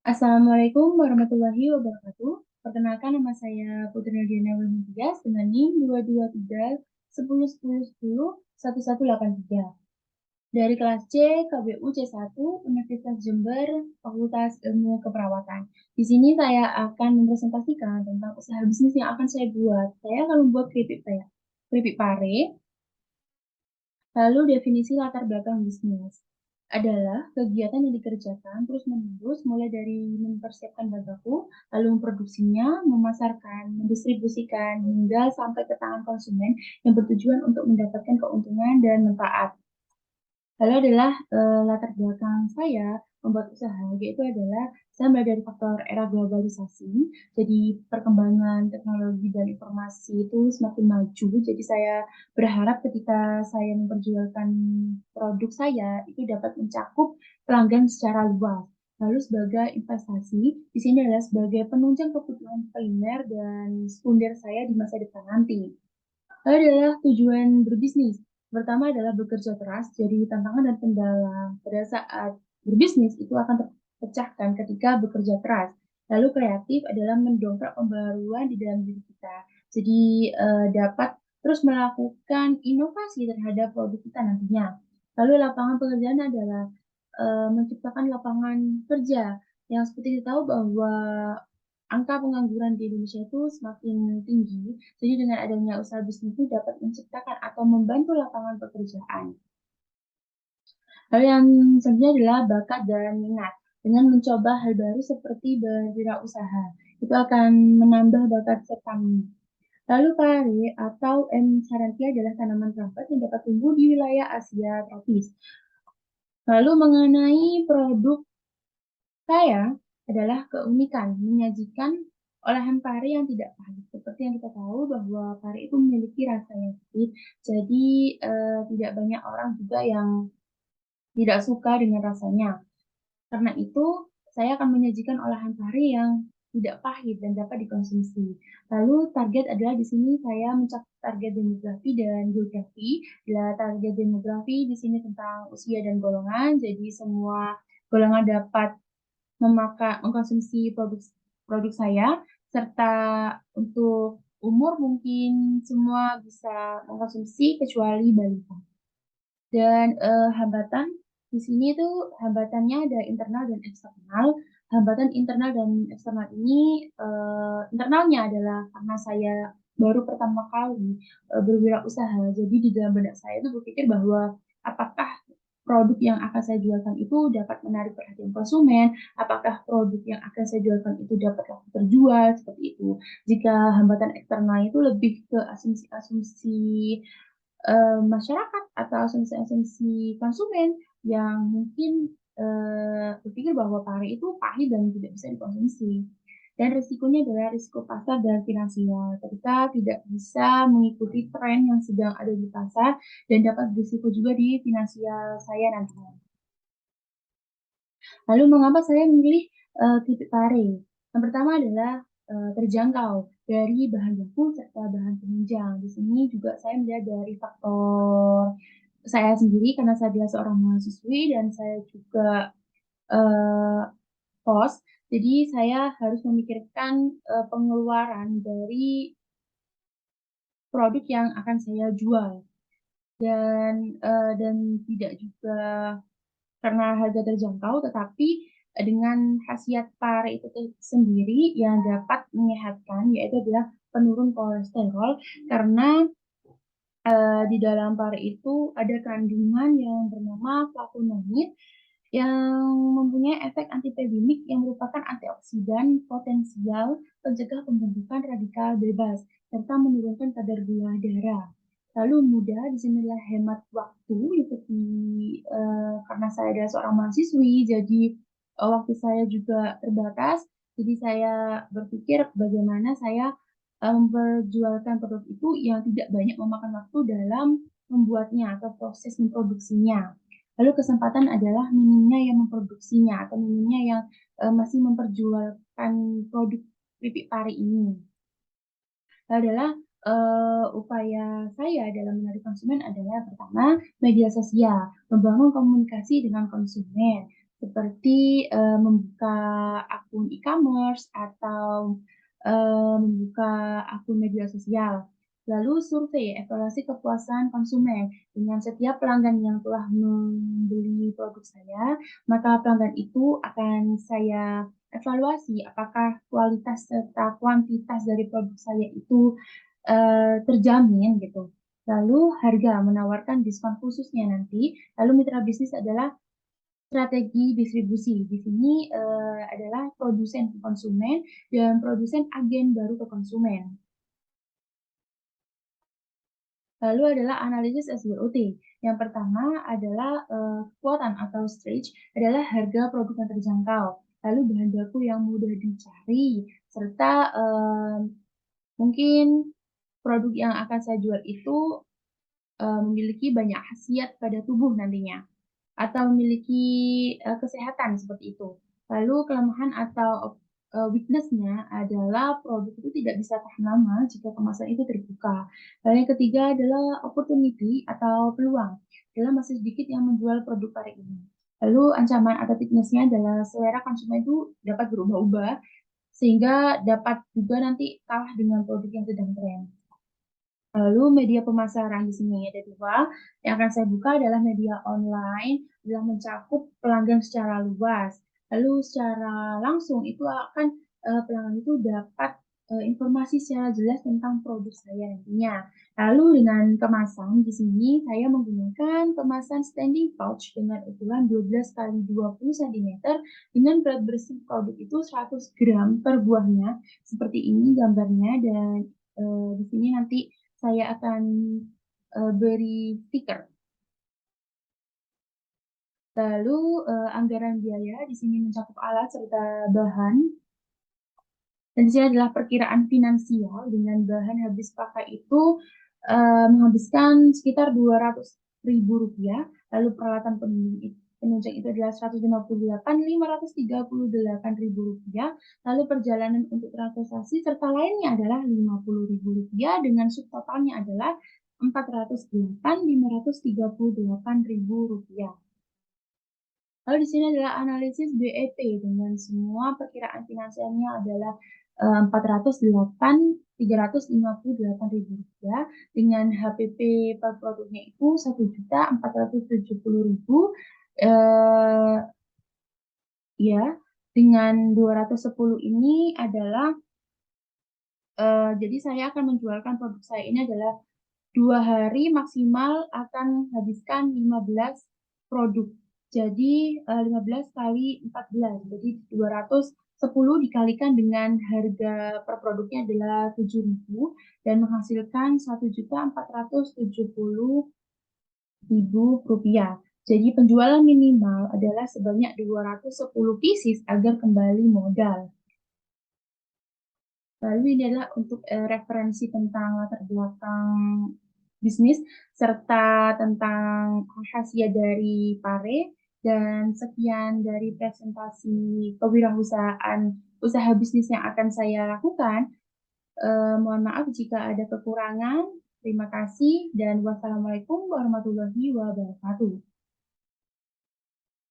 Assalamualaikum warahmatullahi wabarakatuh. Perkenalkan nama saya Putri Nurdiana Wahyu dengan NIM 223 10 10 10 1183 dari kelas C KBU C1 Universitas Jember Fakultas Ilmu Keperawatan. Di sini saya akan mempresentasikan tentang usaha bisnis yang akan saya buat. Saya akan membuat keripik pare. Lalu definisi latar belakang bisnis adalah kegiatan yang dikerjakan terus-menerus mulai dari mempersiapkan bahan baku, lalu memproduksinya, memasarkan, mendistribusikan, hingga sampai ke tangan konsumen yang bertujuan untuk mendapatkan keuntungan dan manfaat. Lalu adalah latar belakang saya membuat usaha, yaitu adalah saya mulai dari faktor era globalisasi, jadi perkembangan teknologi dan informasi itu semakin maju, jadi saya berharap ketika saya memperjualkan produk saya itu dapat mencakup pelanggan secara luas. Lalu sebagai investasi, di sini adalah sebagai penunjang kebutuhan primer dan sekunder saya di masa depan nanti. Lalu adalah tujuan berbisnis. Pertama adalah bekerja keras, jadi tantangan dan kendala pada saat berbisnis itu akan terpecahkan ketika bekerja keras. Lalu kreatif adalah mendongkrak pembaruan di dalam diri kita. Jadi dapat terus melakukan inovasi terhadap produk kita nantinya. Lalu lapangan pekerjaan adalah menciptakan lapangan kerja yang seperti kita tahu bahwa angka pengangguran di Indonesia itu semakin tinggi. Jadi dengan adanya usaha bisnis itu dapat menciptakan atau membantu lapangan pekerjaan. Lalu yang selanjutnya adalah bakat dan minat. Dengan mencoba hal baru seperti berwirausaha, itu akan menambah bakat serta minat. Lalu pare atau M. sarantia adalah tanaman rambat yang dapat tumbuh di wilayah Asia tropis. Lalu mengenai produk saya adalah keunikan menyajikan olahan pare yang tidak pahit. Seperti yang kita tahu bahwa pare itu memiliki rasa yang pahit, jadi tidak banyak orang juga yang tidak suka dengan rasanya. Karena itu, saya akan menyajikan olahan pare yang tidak pahit dan dapat dikonsumsi. Lalu target adalah di sini saya mencapai target demografi dan geografi. Bila target demografi di sini tentang usia dan golongan, jadi semua golongan dapat mengkonsumsi produk saya, serta untuk umur mungkin semua bisa mengkonsumsi kecuali balita. Dan hambatan di sini tuh hambatannya ada internal dan eksternal. Hambatan internal dan eksternal ini internalnya adalah karena saya baru pertama kali berwirausaha. Jadi di dalam benak saya itu berpikir bahwa apakah produk yang akan saya jualkan itu dapat menarik perhatian konsumen, apakah produk yang akan saya jualkan itu dapat laku terjual, seperti itu. Jika hambatan eksternal itu lebih ke asumsi-asumsi masyarakat atau asumsi-asumsi konsumen yang mungkin berpikir bahwa pare itu pahit dan tidak bisa dikonsumsi. Dan risikonya adalah risiko pasar dan finansial. Ketika tidak bisa mengikuti tren yang sedang ada di pasar dan dapat berisiko juga di finansial saya nantinya. Lalu mengapa saya memilih keripik pare? Yang pertama adalah terjangkau dari bahan baku serta bahan penunjang. Di sini juga saya melihat dari faktor saya sendiri karena saya adalah seorang mahasiswi dan saya juga uh, kos. Jadi saya harus memikirkan pengeluaran dari produk yang akan saya jual dan tidak juga karena harga terjangkau, tetapi dengan khasiat pare itu sendiri yang dapat menyehatkan, yaitu adalah penurun kolesterol, karena di dalam pare itu ada kandungan yang bernama flavonoid yang mempunyai efek antipeptidik yang merupakan antioksidan potensial pencegah pembentukan radikal bebas serta menurunkan kadar gula darah. Lalu mudah disinilah hemat waktu seperti karena saya adalah seorang mahasiswi, jadi waktu saya juga terbatas. Jadi saya berpikir bagaimana saya memperjualkan produk itu yang tidak banyak memakan waktu dalam membuatnya atau proses memproduksinya. Lalu kesempatan adalah minimnya yang memproduksinya atau minimnya yang masih memperjualkan produk keripik pare ini. Adalah upaya saya dalam menarik konsumen adalah pertama media sosial, membangun komunikasi dengan konsumen. seperti membuka akun e-commerce atau membuka akun media sosial. Lalu survei evaluasi kepuasan konsumen dengan setiap pelanggan yang telah membeli produk saya, maka pelanggan itu akan saya evaluasi apakah kualitas serta kuantitas dari produk saya itu terjamin gitu. Lalu harga menawarkan diskon khususnya nanti. Lalu mitra bisnis adalah strategi distribusi. Di sini adalah produsen ke konsumen dan produsen agen baru ke konsumen. Lalu adalah analisis SWOT. Yang pertama adalah kekuatan atau stretch adalah harga produk yang terjangkau. Lalu bahan baku yang mudah dicari serta mungkin produk yang akan saya jual itu memiliki banyak khasiat pada tubuh nantinya atau memiliki kesehatan seperti itu. Lalu kelemahan atau weakness-nya adalah produk itu tidak bisa tahan lama jika kemasan itu terbuka. Lalu yang ketiga adalah opportunity atau peluang. Adalah masih sedikit yang menjual produk hari ini. Lalu ancaman atau weakness-nya adalah selera konsumen itu dapat berubah-ubah sehingga dapat juga nanti kalah dengan produk yang sedang tren. Lalu media pemasaran di sini ada dua. Yang akan saya buka adalah media online, adalah mencakup pelanggan secara luas. Lalu secara langsung itu akan pelanggan itu dapat informasi secara jelas tentang produk saya nantinya. Lalu dengan kemasan di sini saya menggunakan kemasan standing pouch dengan ukuran 12 kali 20 cm dengan berat bersih produk itu 100 gram per buahnya. Seperti ini gambarnya dan di sini nanti saya akan beri stiker. Lalu anggaran biaya di sini mencakup alat serta bahan. Dan di sini adalah perkiraan finansial dengan bahan habis pakai itu menghabiskan sekitar Rp200.000. Lalu peralatan penunjang itu adalah Rp158.538.000. Lalu perjalanan untuk transportasi serta lainnya adalah Rp50.000 dengan subtotalnya adalah Rp408.538.000. Lalu di sini adalah analisis BEP dengan semua perkiraan finansialnya adalah 408.358.000 dengan HPP per produknya itu 1.470.000 ya, dengan 210 ini adalah jadi saya akan menjualkan produk saya ini adalah 2 hari maksimal akan habiskan 15 produk. Jadi 15 kali 14, jadi 210 dikalikan dengan harga per produknya adalah 7.000 dan menghasilkan Rp1.470.000. Jadi penjualan minimal adalah sebanyak 210 pieces agar kembali modal. Lalu ini adalah untuk referensi tentang latar belakang bisnis serta tentang khasiat dari Pare, dan sekian dari presentasi kewirausahaan usaha bisnis yang akan saya lakukan. Mohon maaf jika ada kekurangan. Terima kasih dan wassalamualaikum warahmatullahi wabarakatuh.